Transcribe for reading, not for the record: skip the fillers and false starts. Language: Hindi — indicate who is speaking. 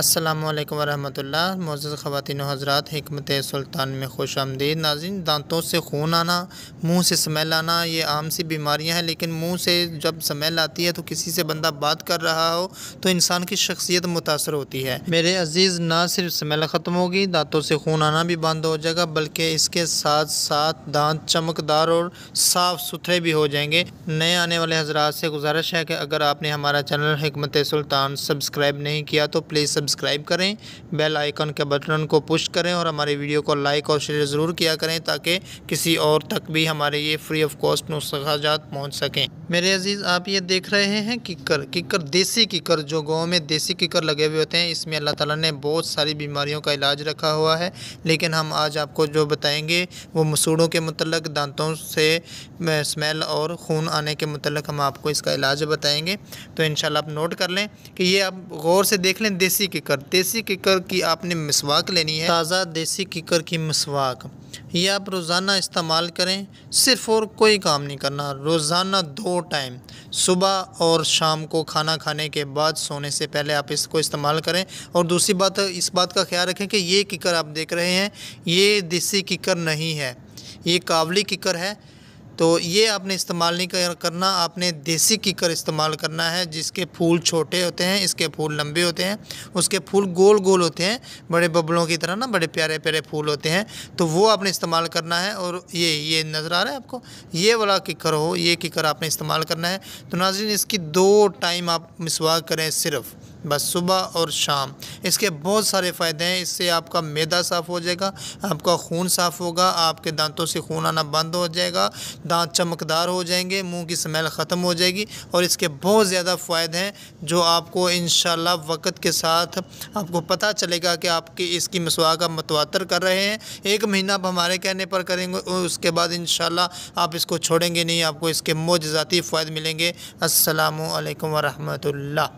Speaker 1: अस्सलामुअलैकुम वरहमतुल्लाह। मोअज़्ज़ज़ ख़वातीन व हज़रात, हिकमत सुल्तान में खुश आमदीद। नाज़रीन, दांतों से खून आना, मुंह से स्मेल आना, ये आम सी बीमारियां हैं। लेकिन मुंह से जब स्मेल आती है तो किसी से बंदा बात कर रहा हो तो इंसान की शख्सियत मुतासर होती है। मेरे अजीज़, ना सिर्फ स्मेल ख़त्म होगी, दांतों से खून आना भी बंद हो जाएगा, बल्कि इसके साथ साथ दांत चमकदार और साफ़ सुथरे भी हो जाएंगे। नए आने वाले हज़रात से गुजारिश है कि अगर आपने हमारा चैनल हिकमत सुल्तान सब्सक्राइब नहीं किया तो प्लीज़ सब्सक्राइब करें, बेल आइकन के बटन को पुश करें और हमारे वीडियो को लाइक और शेयर ज़रूर किया करें ताकि किसी और तक भी हमारे ये फ्री ऑफ कॉस्ट नुस्ख़ाजात पहुँच सकें। मेरे अजीज़, आप ये देख रहे हैं किक्कर देसी किक्कर, जो गाँव में देसी किक्कर लगे हुए होते हैं। इसमें अल्लाह ताला ने बहुत सारी बीमारियों का इलाज रखा हुआ है, लेकिन हम आज आपको जो बताएंगे वो मसूड़ों के मतलब, दांतों से स्मेल और खून आने के मतलब हम आपको इसका इलाज बताएंगे। तो इंशाल्लाह आप नोट कर लें कि ये आप गौर से देख लें। देसी किक्कर की आपने मिसवाक लेनी है, ताज़ा देसी किक्कर की मिसवाक। ये आप रोज़ाना इस्तेमाल करें, सिर्फ और कोई काम नहीं करना। रोज़ाना 2 टाइम, सुबह और शाम को खाना खाने के बाद सोने से पहले आप इसको इस्तेमाल करें। और दूसरी बात, इस बात का ख्याल रखें कि ये किक्कर आप देख रहे हैं ये देसी किक्कर नहीं है, ये काबली किक्कर है। तो ये आपने इस्तेमाल नहीं करना, आपने देसी किक्कर इस्तेमाल करना है, जिसके फूल छोटे होते हैं, इसके फूल लंबे होते हैं, उसके फूल गोल गोल होते हैं, बड़े बबलों की तरह ना, बड़े प्यारे प्यारे फूल होते हैं। तो वो आपने इस्तेमाल करना है। और ये नज़र आ रहा है आपको, ये वाला किक्कर हो, ये किक्कर आपने इस्तेमाल करना है। तो नाज़रीन, इसकी 2 टाइम आप मिसवाक करें, सिर्फ बस सुबह और शाम। इसके बहुत सारे फ़ायदे हैं। इससे आपका मैदा साफ़ हो जाएगा, आपका खून साफ़ होगा, आपके दांतों से खून आना बंद हो जाएगा, दांत चमकदार हो जाएंगे, मुंह की स्मेल ख़त्म हो जाएगी। और इसके बहुत ज़्यादा फ़ायदे हैं जो आपको इंशाल्लाह वक्त के साथ आपको पता चलेगा कि आपकी इसकी मिसवाक आप मतवातर कर रहे हैं। 1 महीना आप हमारे कहने पर करेंगे, उसके बाद इंशाल्लाह आप इसको छोड़ेंगे नहीं, आपको इसके मोजज़ाती फ़ायदे मिलेंगे। अस्सलामु अलैकुम वरहमतुल्लाह।